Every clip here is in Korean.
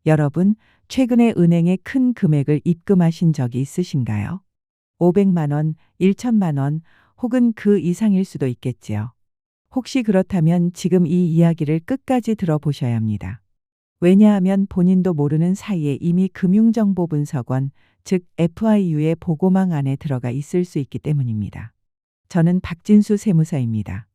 여러분, 최근에 은행에 큰 금액을 입금하신 적이 있으신가요? 500만 원, 1천만 원, 혹은 그 이상일 수도 있겠지요. 혹시 그렇다면 지금 이 이야기를 끝까지 들어보셔야 합니다. 왜냐하면 본인도 모르는 사이에 이미 금융정보분석원, 즉 FIU의 보고망 안에 들어가 있을 수 있기 때문입니다. 저는 박진수 세무사입니다.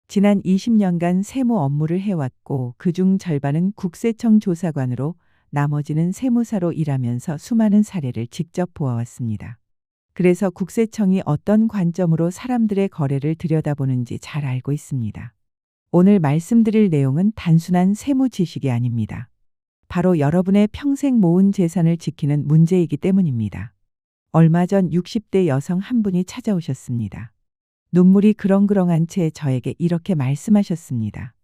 지난 20년간 세무 업무를 해왔고 그중 절반은 국세청 조사관으로 나머지는 세무사로 일하면서 수많은 사례를 직접 보아왔습니다. 그래서 국세청이 어떤 관점으로 사람들의 거래를 들여다보는지 잘 알고 있습니다. 오늘 말씀드릴 내용은 단순한 세무 지식이 아닙니다. 바로 여러분의 평생 모은 재산을 지키는 문제이기 때문입니다. 얼마 전 60대 여성 한 분이 찾아오셨습니다. 눈물이 그렁그렁한 채 저에게 이렇게 말씀하셨습니다.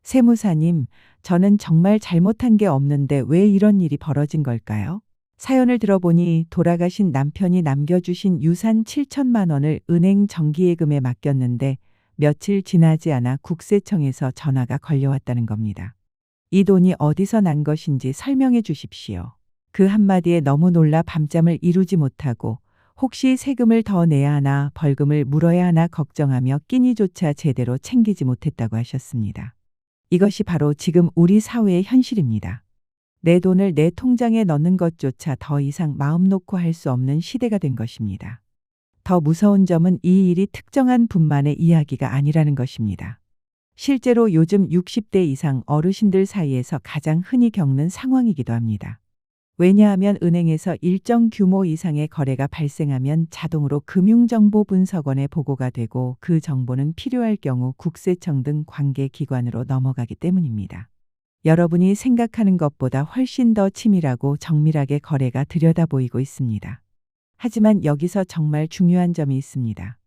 세무사님, 저는 정말 잘못한 게 없는데 왜 이런 일이 벌어진 걸까요? 사연을 들어보니 돌아가신 남편이 남겨주신 유산 7천만 원을 은행 정기예금에 맡겼는데 며칠 지나지 않아 국세청에서 전화가 걸려왔다는 겁니다. 이 돈이 어디서 난 것인지 설명해 주십시오. 그 한마디에 너무 놀라 밤잠을 이루지 못하고 혹시 세금을 더 내야 하나 벌금을 물어야 하나 걱정하며 끼니조차 제대로 챙기지 못했다고 하셨습니다. 이것이 바로 지금 우리 사회의 현실입니다. 내 돈을 내 통장에 넣는 것조차 더 이상 마음 놓고 할 수 없는 시대가 된 것입니다. 더 무서운 점은 이 일이 특정한 분만의 이야기가 아니라는 것입니다. 실제로 요즘 60대 이상 어르신들 사이에서 가장 흔히 겪는 상황이기도 합니다. 왜냐하면 은행에서 일정 규모 이상의 거래가 발생하면 자동으로 금융정보분석원에 보고가 되고 그 정보는 필요할 경우 국세청 등 관계기관으로 넘어가기 때문입니다. 여러분이 생각하는 것보다 훨씬 더 치밀하고 정밀하게 거래가 들여다보이고 있습니다. 하지만 여기서 정말 중요한 점이 있습니다.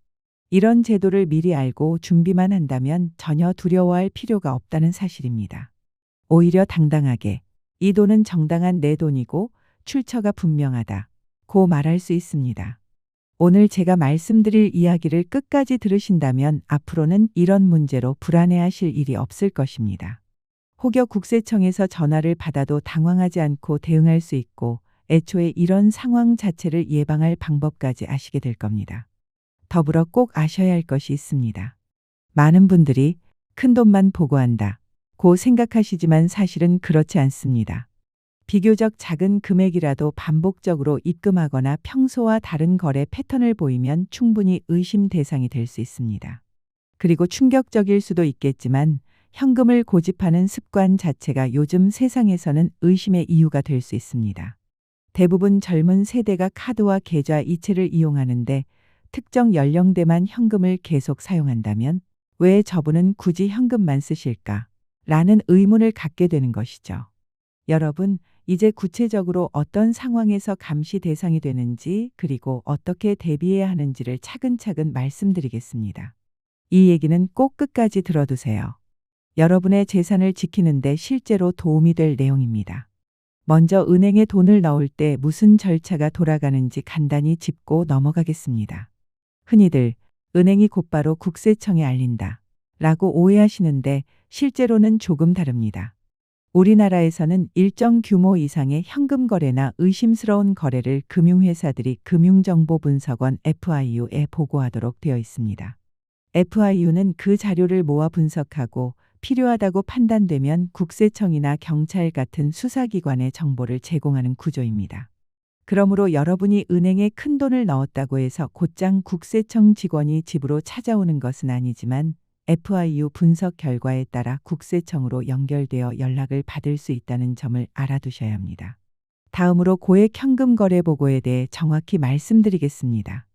이런 제도를 미리 알고 준비만 한다면 전혀 두려워할 필요가 없다는 사실입니다. 오히려 당당하게 이 돈은 정당한 내 돈이고 출처가 분명하다고 말할 수 있습니다. 오늘 제가 말씀드릴 이야기를 끝까지 들으신다면 앞으로는 이런 문제로 불안해하실 일이 없을 것입니다. 혹여 국세청에서 전화를 받아도 당황하지 않고 대응할 수 있고 애초에 이런 상황 자체를 예방할 방법까지 아시게 될 겁니다. 더불어 꼭 아셔야 할 것이 있습니다. 많은 분들이 큰돈만 보고한다 고 생각하시지만 사실은 그렇지 않습니다. 비교적 작은 금액이라도 반복적으로 입금하거나 평소와 다른 거래 패턴을 보이면 충분히 의심 대상이 될 수 있습니다. 그리고 충격적일 수도 있겠지만 현금을 고집하는 습관 자체가 요즘 세상에서는 의심의 이유가 될 수 있습니다. 대부분 젊은 세대가 카드와 계좌 이체를 이용하는데 특정 연령대만 현금을 계속 사용한다면 왜 저분은 굳이 현금만 쓰실까? 라는 의문을 갖게 되는 것이죠. 여러분, 이제 구체적으로 어떤 상황에서 감시 대상이 되는지 그리고 어떻게 대비해야 하는지를 차근차근 말씀드리겠습니다. 이 얘기는 꼭 끝까지 들어두세요. 여러분의 재산을 지키는 데 실제로 도움이 될 내용입니다. 먼저 은행에 돈을 넣을 때 무슨 절차가 돌아가는지 간단히 짚고 넘어가겠습니다. 흔히들 은행이 곧바로 국세청에 알린다 라고 오해하시는데 실제로는 조금 다릅니다. 우리나라에서는 일정 규모 이상의 현금 거래나 의심스러운 거래를 금융회사들이 금융정보분석원 FIU에 보고하도록 되어 있습니다. FIU는 그 자료를 모아 분석하고 필요하다고 판단되면 국세청이나 경찰 같은 수사기관에 정보를 제공하는 구조입니다. 그러므로 여러분이 은행에 큰 돈을 넣었다고 해서 곧장 국세청 직원이 집으로 찾아오는 것은 아니지만 FIU 분석 결과에 따라 국세청으로 연결되어 연락을 받을 수 있다는 점을 알아두셔야 합니다. 다음으로 고액 현금 거래 보고에 대해 정확히 말씀드리겠습니다.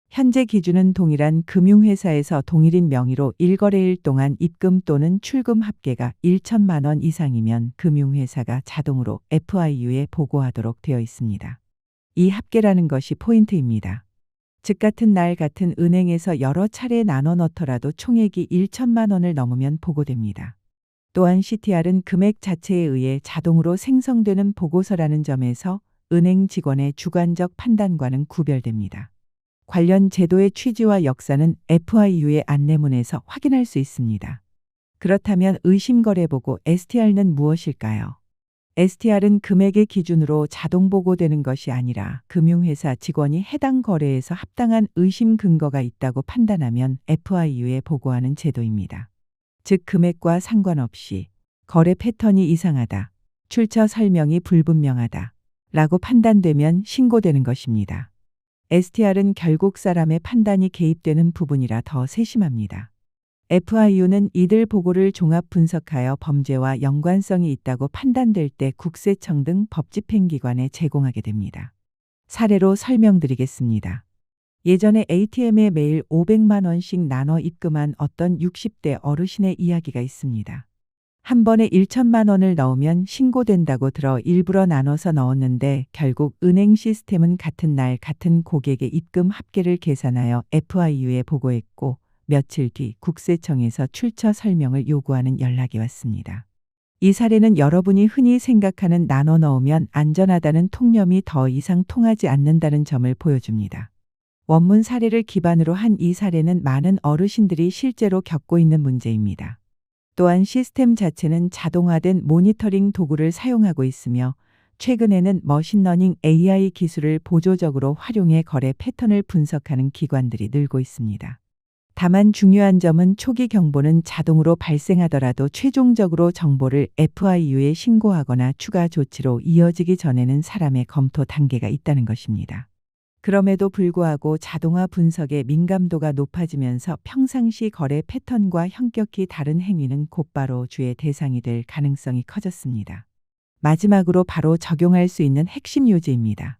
현재 기준은 동일한 금융회사에서 동일인 명의로 1거래일 동안 입금 또는 출금 합계가 1천만 원 이상이면 금융회사가 자동으로 FIU에 보고하도록 되어 있습니다. 이 합계라는 것이 포인트입니다. 즉 같은 날 같은 은행에서 여러 차례 나눠 넣더라도 총액이 1천만 원을 넘으면 보고됩니다. 또한 CTR은 금액 자체에 의해 자동으로 생성되는 보고서라는 점에서 은행 직원의 주관적 판단과는 구별됩니다. 관련 제도의 취지와 역사는 FIU의 안내문에서 확인할 수 있습니다. 그렇다면 의심거래보고 STR는 무엇일까요? STR은 금액의 기준으로 자동 보고되는 것이 아니라 금융회사 직원이 해당 거래에서 합당한 의심 근거가 있다고 판단하면 FIU에 보고하는 제도입니다. 즉 금액과 상관없이 거래 패턴이 이상하다, 출처 설명이 불분명하다 라고 판단되면 신고되는 것입니다. STR은 결국 사람의 판단이 개입되는 부분이라 더 세심합니다. FIU는 이들 보고를 종합 분석하여 범죄와 연관성이 있다고 판단될 때 국세청 등 법집행기관에 제공하게 됩니다. 사례로 설명드리겠습니다. 예전에 ATM에 매일 500만 원씩 나눠 입금한 어떤 60대 어르신의 이야기가 있습니다. 한 번에 1천만 원을 넣으면 신고된다고 들어 일부러 나눠서 넣었는데 결국 은행 시스템은 같은 날 같은 고객의 입금 합계를 계산하여 FIU에 보고했고 며칠 뒤 국세청에서 출처 설명을 요구하는 연락이 왔습니다. 이 사례는 여러분이 흔히 생각하는 나눠 넣으면 안전하다는 통념이 더 이상 통하지 않는다는 점을 보여줍니다. 원문 사례를 기반으로 한 이 사례는 많은 어르신들이 실제로 겪고 있는 문제입니다. 또한 시스템 자체는 자동화된 모니터링 도구를 사용하고 있으며 최근에는 머신러닝 AI 기술을 보조적으로 활용해 거래 패턴을 분석하는 기관들이 늘고 있습니다. 다만 중요한 점은 초기 경보는 자동으로 발생하더라도 최종적으로 정보를 FIU에 신고하거나 추가 조치로 이어지기 전에는 사람의 검토 단계가 있다는 것입니다. 그럼에도 불구하고 자동화 분석의 민감도가 높아지면서 평상시 거래 패턴과 현격히 다른 행위는 곧바로 주의 대상이 될 가능성이 커졌습니다. 마지막으로 바로 적용할 수 있는 핵심 요지입니다.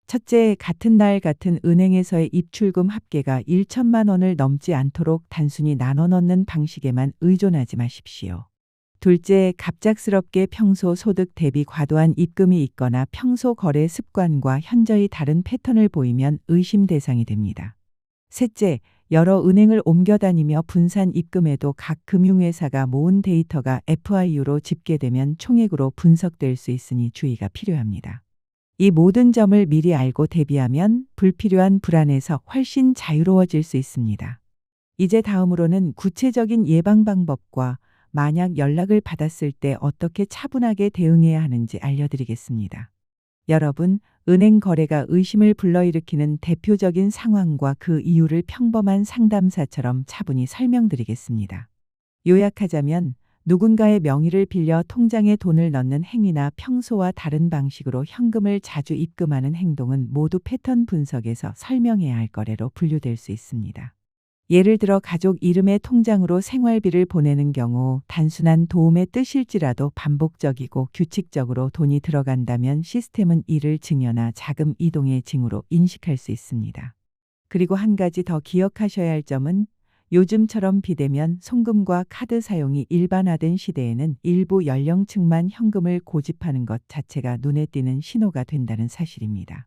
첫째, 같은 날 같은 은행에서의 입출금 합계가 1천만 원을 넘지 않도록 단순히 나눠 넣는 방식에만 의존하지 마십시오. 둘째, 갑작스럽게 평소 소득 대비 과도한 입금이 있거나 평소 거래 습관과 현저히 다른 패턴을 보이면 의심 대상이 됩니다. 셋째, 여러 은행을 옮겨 다니며 분산 입금해도 각 금융회사가 모은 데이터가 FIU로 집계되면 총액으로 분석될 수 있으니 주의가 필요합니다. 이 모든 점을 미리 알고 대비하면 불필요한 불안에서 훨씬 자유로워질 수 있습니다. 이제 다음으로는 구체적인 예방 방법과 만약 연락을 받았을 때 어떻게 차분하게 대응해야 하는지 알려드리겠습니다. 여러분, 은행 거래가 의심을 불러일으키는 대표적인 상황과 그 이유를 평범한 상담사처럼 차분히 설명드리겠습니다. 요약하자면 누군가의 명의를 빌려 통장에 돈을 넣는 행위나 평소와 다른 방식으로 현금을 자주 입금하는 행동은 모두 패턴 분석에서 설명해야 할 거래로 분류될 수 있습니다. 예를 들어 가족 이름의 통장으로 생활비를 보내는 경우 단순한 도움의 뜻일지라도 반복적이고 규칙적으로 돈이 들어간다면 시스템은 이를 증여나 자금 이동의 징후로 인식할 수 있습니다. 그리고 한 가지 더 기억하셔야 할 점은 요즘처럼 비대면 송금과 카드 사용이 일반화된 시대에는 일부 연령층만 현금을 고집하는 것 자체가 눈에 띄는 신호가 된다는 사실입니다.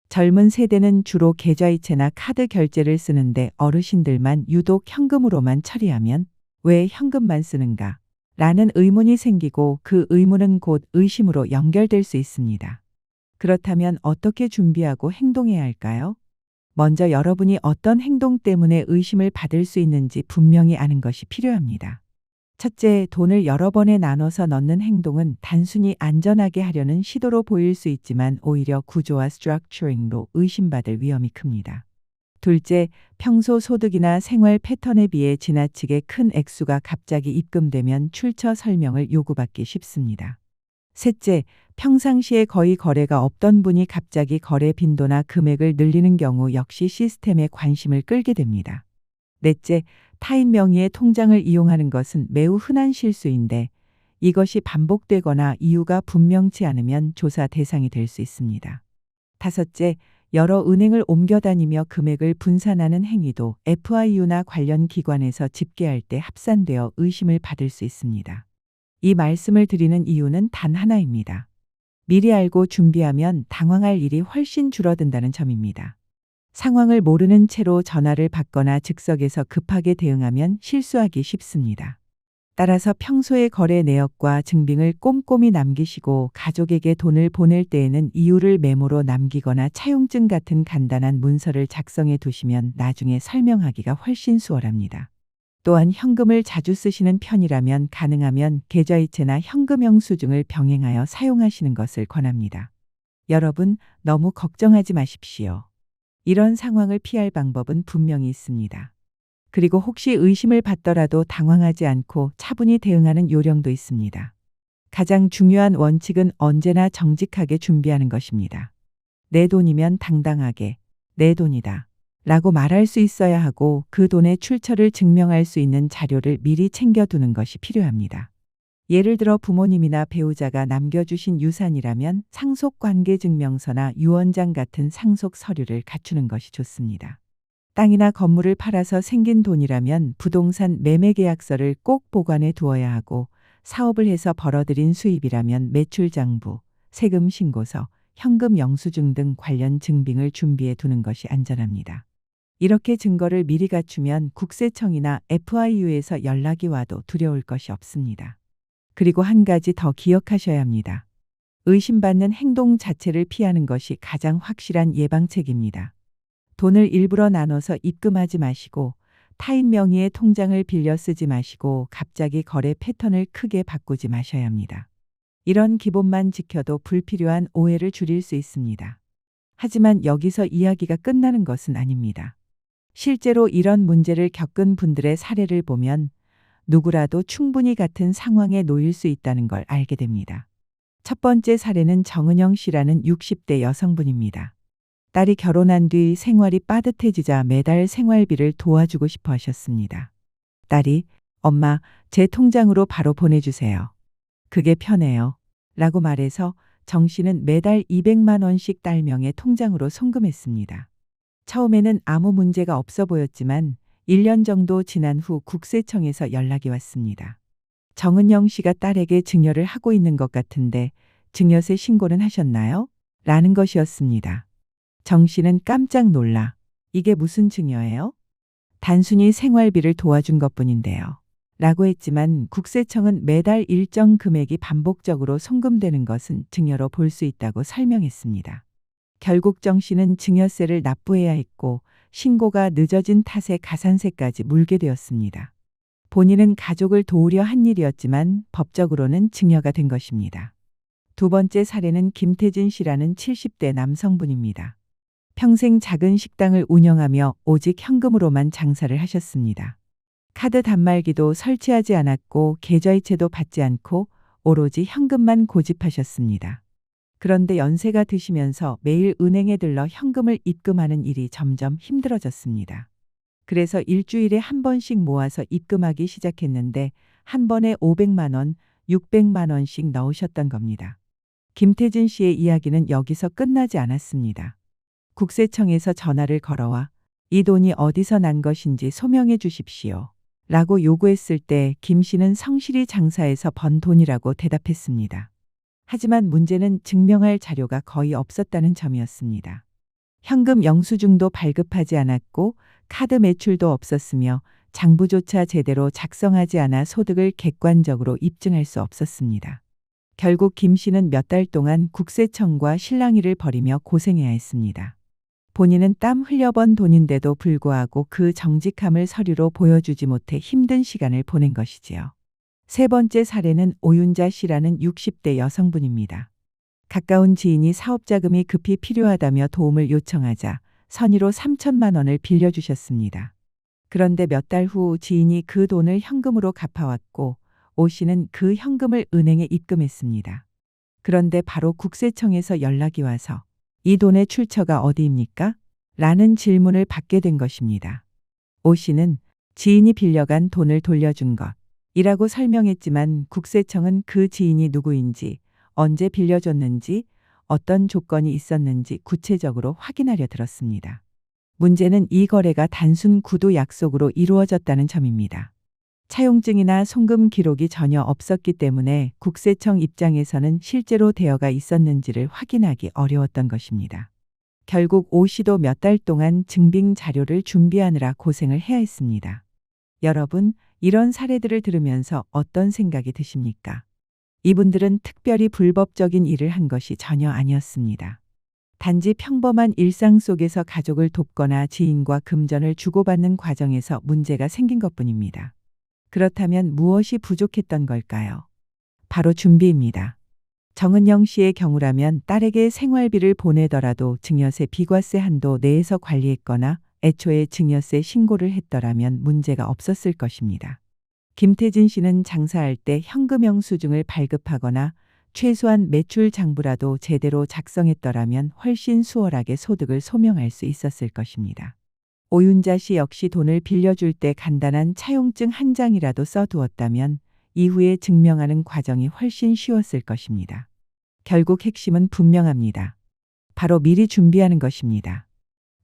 젊은 세대는 주로 계좌이체나 카드 결제를 쓰는데 어르신들만 유독 현금으로만 처리하면 왜 현금만 쓰는가? 라는 의문이 생기고 그 의문은 곧 의심으로 연결될 수 있습니다. 그렇다면 어떻게 준비하고 행동해야 할까요? 먼저 여러분이 어떤 행동 때문에 의심을 받을 수 있는지 분명히 아는 것이 필요합니다. 첫째, 돈을 여러 번에 나눠서 넣는 행동은 단순히 안전하게 하려는 시도로 보일 수 있지만 오히려 구조와 스트럭처링로 의심받을 위험이 큽니다. 둘째, 평소 소득이나 생활 패턴에 비해 지나치게 큰 액수가 갑자기 입금되면 출처 설명을 요구받기 쉽습니다. 셋째, 평상시에 거의 거래가 없던 분이 갑자기 거래 빈도나 금액을 늘리는 경우 역시 시스템에 관심을 끌게 됩니다. 넷째, 타인 명의의 통장을 이용하는 것은 매우 흔한 실수인데 이것이 반복되거나 이유가 분명치 않으면 조사 대상이 될 수 있습니다. 다섯째, 여러 은행을 옮겨 다니며 금액을 분산하는 행위도 FIU나 관련 기관에서 집계할 때 합산되어 의심을 받을 수 있습니다. 이 말씀을 드리는 이유는 단 하나입니다. 미리 알고 준비하면 당황할 일이 훨씬 줄어든다는 점입니다. 상황을 모르는 채로 전화를 받거나 즉석에서 급하게 대응하면 실수하기 쉽습니다. 따라서 평소의 거래 내역과 증빙을 꼼꼼히 남기시고 가족에게 돈을 보낼 때에는 이유를 메모로 남기거나 차용증 같은 간단한 문서를 작성해 두시면 나중에 설명하기가 훨씬 수월합니다. 또한 현금을 자주 쓰시는 편이라면 가능하면 계좌이체나 현금 영수증을 병행하여 사용하시는 것을 권합니다. 여러분, 너무 걱정하지 마십시오. 이런 상황을 피할 방법은 분명히 있습니다. 그리고 혹시 의심을 받더라도 당황하지 않고 차분히 대응하는 요령도 있습니다. 가장 중요한 원칙은 언제나 정직하게 준비하는 것입니다. 내 돈이면 당당하게 내 돈이다 라고 말할 수 있어야 하고 그 돈의 출처를 증명할 수 있는 자료를 미리 챙겨두는 것이 필요합니다. 예를 들어 부모님이나 배우자가 남겨주신 유산이라면 상속관계증명서나 유언장 같은 상속 서류를 갖추는 것이 좋습니다. 땅이나 건물을 팔아서 생긴 돈이라면 부동산 매매계약서를 꼭 보관해 두어야 하고 사업을 해서 벌어들인 수입이라면 매출장부, 세금 신고서, 현금 영수증 등 관련 증빙을 준비해 두는 것이 안전합니다. 이렇게 증거를 미리 갖추면 국세청이나 FIU에서 연락이 와도 두려울 것이 없습니다. 그리고 한 가지 더 기억하셔야 합니다. 의심받는 행동 자체를 피하는 것이 가장 확실한 예방책입니다. 돈을 일부러 나눠서 입금하지 마시고 타인 명의의 통장을 빌려 쓰지 마시고 갑자기 거래 패턴을 크게 바꾸지 마셔야 합니다. 이런 기본만 지켜도 불필요한 오해를 줄일 수 있습니다. 하지만 여기서 이야기가 끝나는 것은 아닙니다. 실제로 이런 문제를 겪은 분들의 사례를 보면 누구라도 충분히 같은 상황에 놓일 수 있다는 걸 알게 됩니다. 첫 번째 사례는 정은영 씨라는 60대 여성분입니다. 딸이 결혼한 뒤 생활이 빠듯해지자 매달 생활비를 도와주고 싶어 하셨습니다. 딸이 "엄마, 제 통장으로 바로 보내주세요. 그게 편해요. 라고 말해서 정 씨는 매달 200만 원씩 딸 명의 통장으로 송금했습니다. 처음에는 아무 문제가 없어 보였지만 1년 정도 지난 후 국세청에서 연락이 왔습니다. 정은영 씨가 딸에게 증여를 하고 있는 것 같은데 증여세 신고는 하셨나요? 라는 것이었습니다. 정 씨는 깜짝 놀라 "이게 무슨 증여예요? 단순히 생활비를 도와준 것뿐인데요. 라고 했지만 국세청은 매달 일정 금액이 반복적으로 송금되는 것은 증여로 볼 수 있다고 설명했습니다. 결국 정 씨는 증여세를 납부해야 했고 신고가 늦어진 탓에 가산세까지 물게 되었습니다. 본인은 가족을 도우려 한 일이었지만 법적으로는 증여가 된 것입니다. 두 번째 사례는 김태진 씨라는 70대 남성분입니다. 평생 작은 식당을 운영하며 오직 현금으로만 장사를 하셨습니다. 카드 단말기도 설치하지 않았고 계좌이체도 받지 않고 오로지 현금만 고집하셨습니다. 그런데 연세가 드시면서 매일 은행에 들러 현금을 입금하는 일이 점점 힘들어졌습니다. 그래서 일주일에 한 번씩 모아서 입금하기 시작했는데 한 번에 500만 원, 600만 원씩 넣으셨던 겁니다. 김태진 씨의 이야기는 여기서 끝나지 않았습니다. 국세청에서 전화를 걸어와 "이 돈이 어디서 난 것인지 소명해 주십시오. 라고 요구했을 때 김 씨는 성실히 장사해서 번 돈이라고 대답했습니다. 하지만 문제는 증명할 자료가 거의 없었다는 점이었습니다. 현금 영수증도 발급하지 않았고 카드 매출도 없었으며 장부조차 제대로 작성하지 않아 소득을 객관적으로 입증할 수 없었습니다. 결국 김 씨는 몇 달 동안 국세청과 실랑이를 벌이며 고생해야 했습니다. 본인은 땀 흘려 번 돈인데도 불구하고 그 정직함을 서류로 보여주지 못해 힘든 시간을 보낸 것이지요. 세 번째 사례는 오윤자 씨라는 60대 여성분입니다. 가까운 지인이 사업자금이 급히 필요하다며 도움을 요청하자 선의로 3천만 원을 빌려주셨습니다. 그런데 몇 달 후 지인이 그 돈을 현금으로 갚아왔고 오 씨는 그 현금을 은행에 입금했습니다. 그런데 바로 국세청에서 연락이 와서 "이 돈의 출처가 어디입니까? 라는 질문을 받게 된 것입니다. 오 씨는 지인이 빌려간 돈을 돌려준 것이라고 설명했지만 국세청은 그 지인이 누구인지, 언제 빌려줬는지, 어떤 조건이 있었는지 구체적으로 확인하려 들었습니다. 문제는 이 거래가 단순 구두 약속으로 이루어졌다는 점입니다. 차용증이나 송금 기록이 전혀 없었기 때문에 국세청 입장에서는 실제로 대여가 있었는지를 확인하기 어려웠던 것입니다. 결국 오 씨도 몇 달 동안 증빙 자료를 준비하느라 고생을 해야 했습니다. 여러분, 이런 사례들을 들으면서 어떤 생각이 드십니까? 이분들은 특별히 불법적인 일을 한 것이 전혀 아니었습니다. 단지 평범한 일상 속에서 가족을 돕거나 지인과 금전을 주고받는 과정에서 문제가 생긴 것뿐입니다. 그렇다면 무엇이 부족했던 걸까요? 바로 준비입니다. 정은영 씨의 경우라면 딸에게 생활비를 보내더라도 증여세 비과세 한도 내에서 관리했거나 애초에 증여세 신고를 했더라면 문제가 없었을 것입니다. 김태진 씨는 장사할 때 현금 영수증을 발급하거나 최소한 매출 장부라도 제대로 작성했더라면 훨씬 수월하게 소득을 소명할 수 있었을 것입니다. 오윤자 씨 역시 돈을 빌려줄 때 간단한 차용증 한 장이라도 써두었다면 이후에 증명하는 과정이 훨씬 쉬웠을 것입니다. 결국 핵심은 분명합니다. 바로 미리 준비하는 것입니다.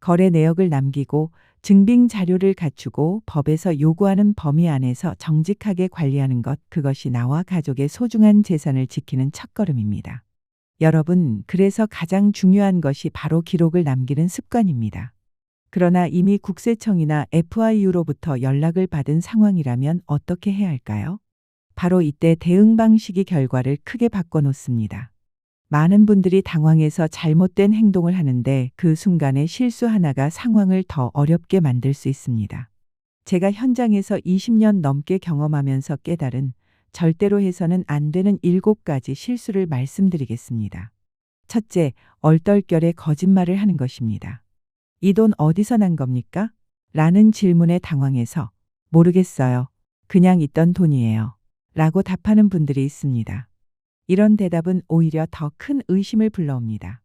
거래 내역을 남기고 증빙 자료를 갖추고 법에서 요구하는 범위 안에서 정직하게 관리하는 것, 그것이 나와 가족의 소중한 재산을 지키는 첫걸음입니다. 여러분, 그래서 가장 중요한 것이 바로 기록을 남기는 습관입니다. 그러나 이미 국세청이나 FIU로부터 연락을 받은 상황이라면 어떻게 해야 할까요? 바로 이때 대응 방식이 결과를 크게 바꿔놓습니다. 많은 분들이 당황해서 잘못된 행동을 하는데 그 순간의 실수 하나가 상황을 더 어렵게 만들 수 있습니다. 제가 현장에서 20년 넘게 경험하면서 깨달은 절대로 해서는 안 되는 7가지 실수를 말씀드리겠습니다. 첫째, 얼떨결에 거짓말을 하는 것입니다. 이 돈 어디서 난 겁니까? 라는 질문에 당황해서 모르겠어요. 그냥 있던 돈이에요. 라고 답하는 분들이 있습니다. 이런 대답은 오히려 더 큰 의심을 불러옵니다.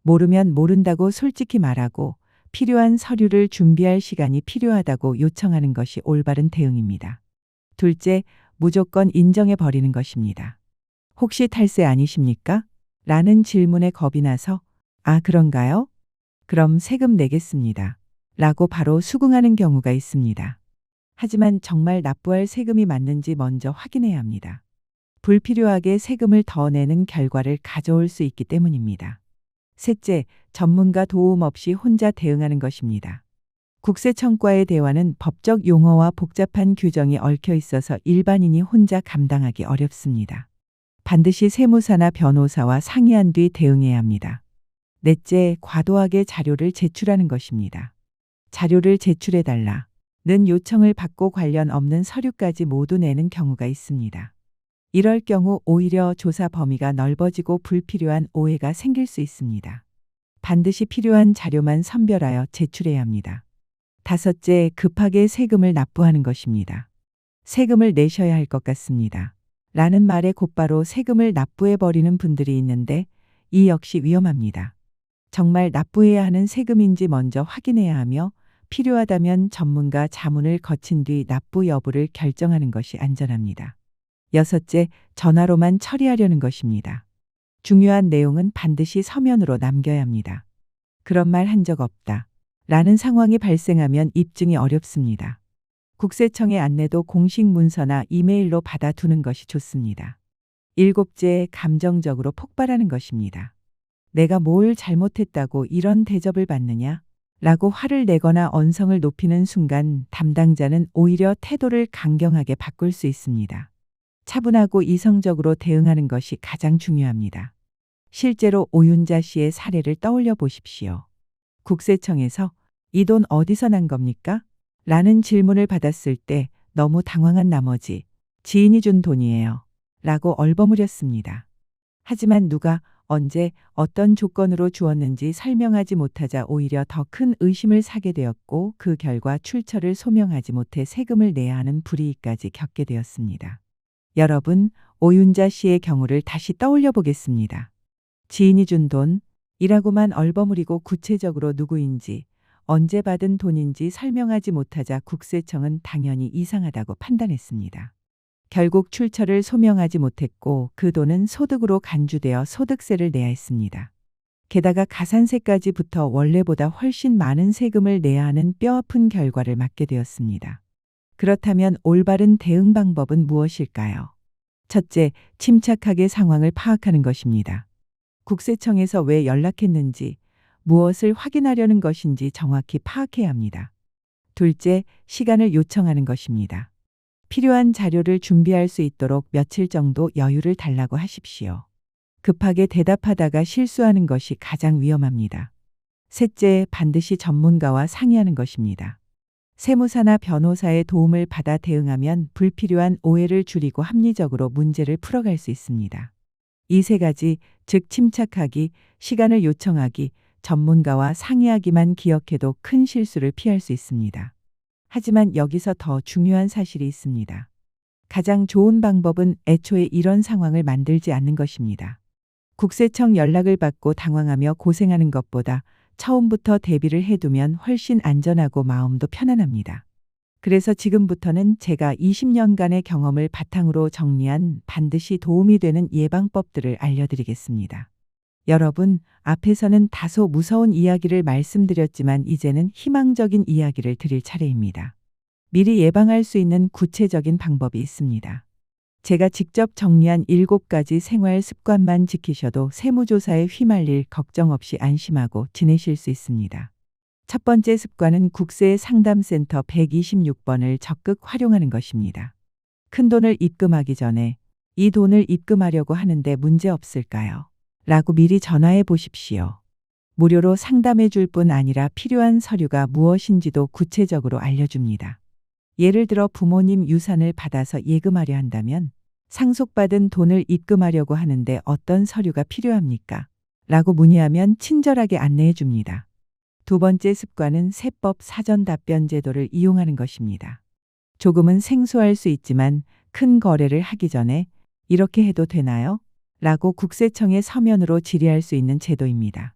모르면 모른다고 솔직히 말하고 필요한 서류를 준비할 시간이 필요하다고 요청하는 것이 올바른 대응입니다. 둘째, 무조건 인정해 버리는 것입니다. 혹시 탈세 아니십니까? 라는 질문에 겁이 나서 아, 그런가요? 그럼 세금 내겠습니다. 라고 바로 수긍하는 경우가 있습니다. 하지만 정말 납부할 세금이 맞는지 먼저 확인해야 합니다. 불필요하게 세금을 더 내는 결과를 가져올 수 있기 때문입니다. 셋째, 전문가 도움 없이 혼자 대응하는 것입니다. 국세청과의 대화는 법적 용어와 복잡한 규정이 얽혀 있어서 일반인이 혼자 감당하기 어렵습니다. 반드시 세무사나 변호사와 상의한 뒤 대응해야 합니다. 넷째, 과도하게 자료를 제출하는 것입니다. 자료를 제출해달라는 요청을 받고 관련 없는 서류까지 모두 내는 경우가 있습니다. 이럴 경우 오히려 조사 범위가 넓어지고 불필요한 오해가 생길 수 있습니다. 반드시 필요한 자료만 선별하여 제출해야 합니다. 다섯째, 급하게 세금을 납부하는 것입니다. 세금을 내셔야 할 것 같습니다. 라는 말에 곧바로 세금을 납부해버리는 분들이 있는데 이 역시 위험합니다. 정말 납부해야 하는 세금인지 먼저 확인해야 하며 필요하다면 전문가 자문을 거친 뒤 납부 여부를 결정하는 것이 안전합니다. 여섯째, 전화로만 처리하려는 것입니다. 중요한 내용은 반드시 서면으로 남겨야 합니다. 그런 말 한 적 없다. 라는 상황이 발생하면 입증이 어렵습니다. 국세청의 안내도 공식 문서나 이메일로 받아두는 것이 좋습니다. 일곱째, 감정적으로 폭발하는 것입니다. 내가 뭘 잘못했다고 이런 대접을 받느냐? 라고 화를 내거나 언성을 높이는 순간 담당자는 오히려 태도를 강경하게 바꿀 수 있습니다. 차분하고 이성적으로 대응하는 것이 가장 중요합니다. 실제로 오윤자 씨의 사례를 떠올려 보십시오. 국세청에서 이 돈 어디서 난 겁니까? 라는 질문을 받았을 때 너무 당황한 나머지 지인이 준 돈이에요. 라고 얼버무렸습니다. 하지만 누가 언제 어떤 조건으로 주었는지 설명하지 못하자 오히려 더 큰 의심을 사게 되었고 그 결과 출처를 소명하지 못해 세금을 내야 하는 불이익까지 겪게 되었습니다. 여러분, 오윤자 씨의 경우를 다시 떠올려 보겠습니다. 지인이 준 돈이라고만 얼버무리고 구체적으로 누구인지 언제 받은 돈인지 설명하지 못하자 국세청은 당연히 이상하다고 판단했습니다. 결국 출처를 소명하지 못했고 그 돈은 소득으로 간주되어 소득세를 내야 했습니다. 게다가 가산세까지 붙어 원래보다 훨씬 많은 세금을 내야 하는 뼈아픈 결과를 맞게 되었습니다. 그렇다면 올바른 대응 방법은 무엇일까요? 첫째, 침착하게 상황을 파악하는 것입니다. 국세청에서 왜 연락했는지, 무엇을 확인하려는 것인지 정확히 파악해야 합니다. 둘째, 시간을 요청하는 것입니다. 필요한 자료를 준비할 수 있도록 며칠 정도 여유를 달라고 하십시오. 급하게 대답하다가 실수하는 것이 가장 위험합니다. 셋째, 반드시 전문가와 상의하는 것입니다. 세무사나 변호사의 도움을 받아 대응하면 불필요한 오해를 줄이고 합리적으로 문제를 풀어갈 수 있습니다. 이 세 가지, 즉 침착하기, 시간을 요청하기, 전문가와 상의하기만 기억해도 큰 실수를 피할 수 있습니다. 하지만 여기서 더 중요한 사실이 있습니다. 가장 좋은 방법은 애초에 이런 상황을 만들지 않는 것입니다. 국세청 연락을 받고 당황하며 고생하는 것보다 처음부터 대비를 해두면 훨씬 안전하고 마음도 편안합니다. 그래서 지금부터는 제가 20년간의 경험을 바탕으로 정리한 반드시 도움이 되는 예방법들을 알려드리겠습니다. 여러분, 앞에서는 다소 무서운 이야기를 말씀드렸지만 이제는 희망적인 이야기를 드릴 차례입니다. 미리 예방할 수 있는 구체적인 방법이 있습니다. 제가 직접 정리한 7가지 생활 습관만 지키셔도 세무조사에 휘말릴 걱정 없이 안심하고 지내실 수 있습니다. 첫 번째 습관은 국세상담센터 126번을 적극 활용하는 것입니다. 큰돈을 입금하기 전에 이 돈을 입금하려고 하는데 문제 없을까요? 라고 미리 전화해 보십시오. 무료로 상담해 줄 뿐 아니라 필요한 서류가 무엇인지도 구체적으로 알려줍니다. 예를 들어 부모님 유산을 받아서 예금하려 한다면 상속받은 돈을 입금하려고 하는데 어떤 서류가 필요합니까? 라고 문의하면 친절하게 안내해 줍니다. 두 번째 습관은 세법 사전 답변 제도를 이용하는 것입니다. 조금은 생소할 수 있지만 큰 거래를 하기 전에 이렇게 해도 되나요? 라고 국세청에 서면으로 질의할 수 있는 제도입니다.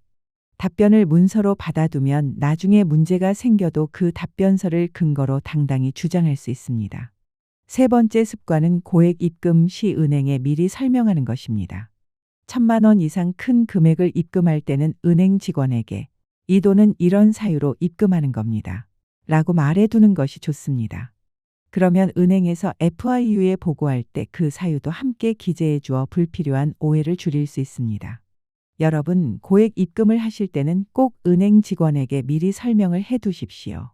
답변을 문서로 받아두면 나중에 문제가 생겨도 그 답변서를 근거로 당당히 주장할 수 있습니다. 세 번째 습관은 고액 입금 시 은행에 미리 설명하는 것입니다. 1,000만 원 이상 큰 금액을 입금할 때는 은행 직원에게 이 돈은 이런 사유로 입금하는 겁니다. 라고 말해두는 것이 좋습니다. 그러면 은행에서 FIU에 보고할 때 그 사유도 함께 기재해 주어 불필요한 오해를 줄일 수 있습니다. 여러분, 고액 입금을 하실 때는 꼭 은행 직원에게 미리 설명을 해 두십시오.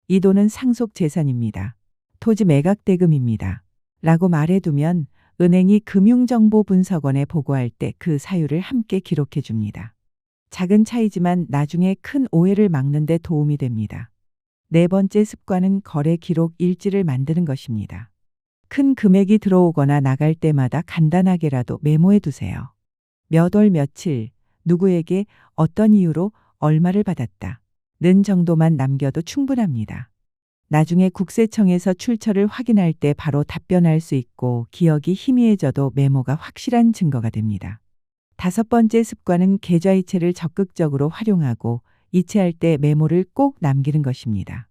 이 돈은 상속 재산입니다. 토지 매각 대금입니다. 라고 말해두면 은행이 금융정보분석원에 보고할 때 그 사유를 함께 기록해 줍니다. 작은 차이지만 나중에 큰 오해를 막는 데 도움이 됩니다. 네 번째 습관은 거래 기록 일지를 만드는 것입니다. 큰 금액이 들어오거나 나갈 때마다 간단하게라도 메모해 두세요. 몇 월 며칠, 누구에게 어떤 이유로 얼마를 받았다. 는 정도만 남겨도 충분합니다. 나중에 국세청에서 출처를 확인할 때 바로 답변할 수 있고 기억이 희미해져도 메모가 확실한 증거가 됩니다. 다섯 번째 습관은 계좌이체를 적극적으로 활용하고 이체할 때 메모를 꼭 남기는 것입니다.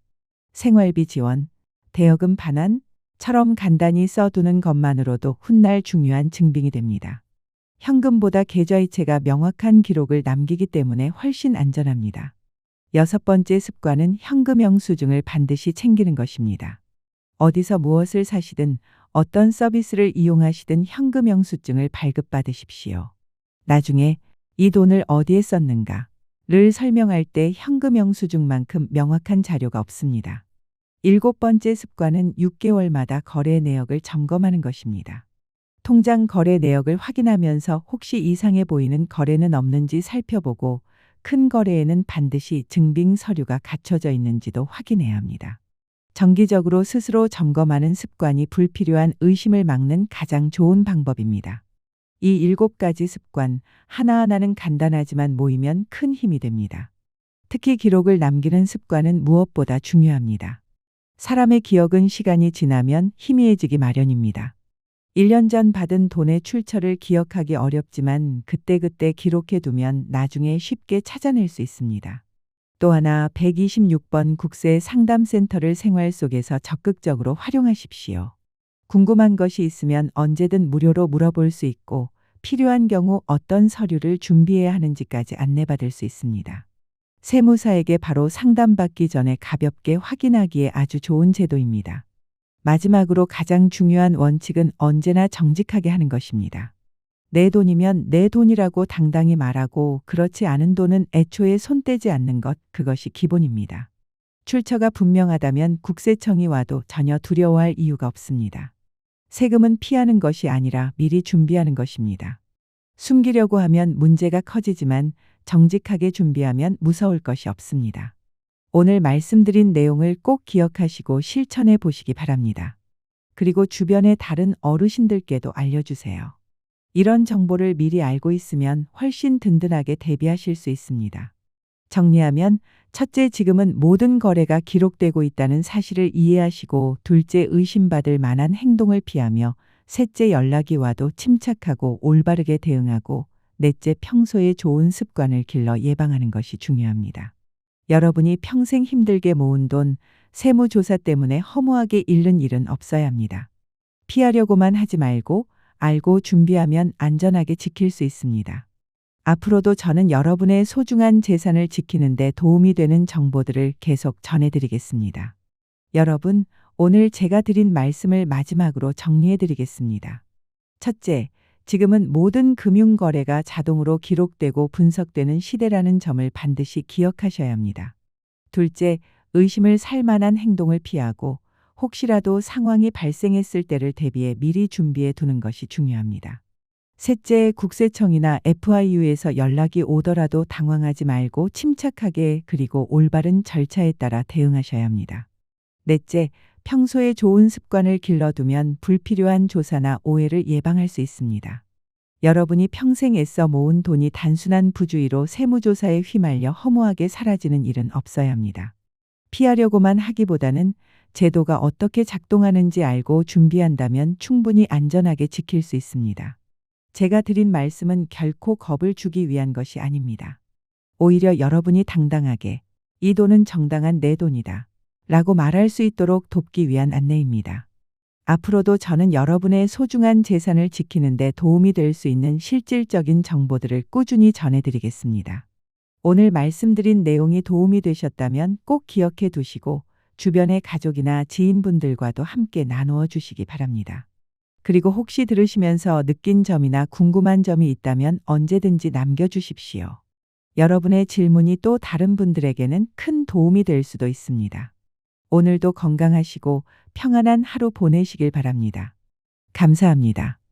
생활비 지원, 대여금 반환처럼 간단히 써두는 것만으로도 훗날 중요한 증빙이 됩니다. 현금보다 계좌이체가 명확한 기록을 남기기 때문에 훨씬 안전합니다. 여섯 번째 습관은 현금 영수증을 반드시 챙기는 것입니다. 어디서 무엇을 사시든 어떤 서비스를 이용하시든 현금 영수증을 발급받으십시오. 나중에 이 돈을 어디에 썼는가를 설명할 때 현금 영수증만큼 명확한 자료가 없습니다. 일곱 번째 습관은 6개월마다 거래 내역을 점검하는 것입니다. 통장 거래 내역을 확인하면서 혹시 이상해 보이는 거래는 없는지 살펴보고 큰 거래에는 반드시 증빙 서류가 갖춰져 있는지도 확인해야 합니다. 정기적으로 스스로 점검하는 습관이 불필요한 의심을 막는 가장 좋은 방법입니다. 이 7가지 습관 하나하나는 간단하지만 모이면 큰 힘이 됩니다. 특히 기록을 남기는 습관은 무엇보다 중요합니다. 사람의 기억은 시간이 지나면 희미해지기 마련입니다. 1년 전 받은 돈의 출처를 기억하기 어렵지만 그때그때 기록해두면 나중에 쉽게 찾아낼 수 있습니다. 또 하나 126번 국세상담센터를 생활 속에서 적극적으로 활용하십시오. 궁금한 것이 있으면 언제든 무료로 물어볼 수 있고 필요한 경우 어떤 서류를 준비해야 하는지까지 안내받을 수 있습니다. 세무사에게 바로 상담받기 전에 가볍게 확인하기에 아주 좋은 제도입니다. 마지막으로 가장 중요한 원칙은 언제나 정직하게 하는 것입니다. 내 돈이면 내 돈이라고 당당히 말하고 그렇지 않은 돈은 애초에 손대지 않는 것, 그것이 기본입니다. 출처가 분명하다면 국세청이 와도 전혀 두려워할 이유가 없습니다. 세금은 피하는 것이 아니라 미리 준비하는 것입니다. 숨기려고 하면 문제가 커지지만 정직하게 준비하면 무서울 것이 없습니다. 오늘 말씀드린 내용을 꼭 기억하시고 실천해 보시기 바랍니다. 그리고 주변의 다른 어르신들께도 알려주세요. 이런 정보를 미리 알고 있으면 훨씬 든든하게 대비하실 수 있습니다. 정리하면 첫째, 지금은 모든 거래가 기록되고 있다는 사실을 이해하시고, 둘째, 의심받을 만한 행동을 피하며, 셋째, 연락이 와도 침착하고 올바르게 대응하고, 넷째, 평소에 좋은 습관을 길러 예방하는 것이 중요합니다. 여러분이 평생 힘들게 모은 돈, 세무조사 때문에 허무하게 잃는 일은 없어야 합니다. 피하려고만 하지 말고 알고 준비하면 안전하게 지킬 수 있습니다. 앞으로도 저는 여러분의 소중한 재산을 지키는 데 도움이 되는 정보들을 계속 전해드리겠습니다. 여러분, 오늘 제가 드린 말씀을 마지막으로 정리해드리겠습니다. 첫째, 지금은 모든 금융거래가 자동으로 기록되고 분석되는 시대라는 점을 반드시 기억하셔야 합니다. 둘째, 의심을 살 만한 행동을 피하고 혹시라도 상황이 발생했을 때를 대비해 미리 준비해 두는 것이 중요합니다. 셋째, 국세청이나 FIU에서 연락이 오더라도 당황하지 말고 침착하게 그리고 올바른 절차에 따라 대응하셔야 합니다. 넷째, 평소에 좋은 습관을 길러두면 불필요한 조사나 오해를 예방할 수 있습니다. 여러분이 평생 애써 모은 돈이 단순한 부주의로 세무조사에 휘말려 허무하게 사라지는 일은 없어야 합니다. 피하려고만 하기보다는 제도가 어떻게 작동하는지 알고 준비한다면 충분히 안전하게 지킬 수 있습니다. 제가 드린 말씀은 결코 겁을 주기 위한 것이 아닙니다. 오히려 여러분이 당당하게 이 돈은 정당한 내 돈이다 라고 말할 수 있도록 돕기 위한 안내입니다. 앞으로도 저는 여러분의 소중한 재산을 지키는 데 도움이 될 수 있는 실질적인 정보들을 꾸준히 전해드리겠습니다. 오늘 말씀드린 내용이 도움이 되셨다면 꼭 기억해 두시고 주변의 가족이나 지인분들과도 함께 나누어 주시기 바랍니다. 그리고 혹시 들으시면서 느낀 점이나 궁금한 점이 있다면 언제든지 남겨주십시오. 여러분의 질문이 또 다른 분들에게는 큰 도움이 될 수도 있습니다. 오늘도 건강하시고 평안한 하루 보내시길 바랍니다. 감사합니다.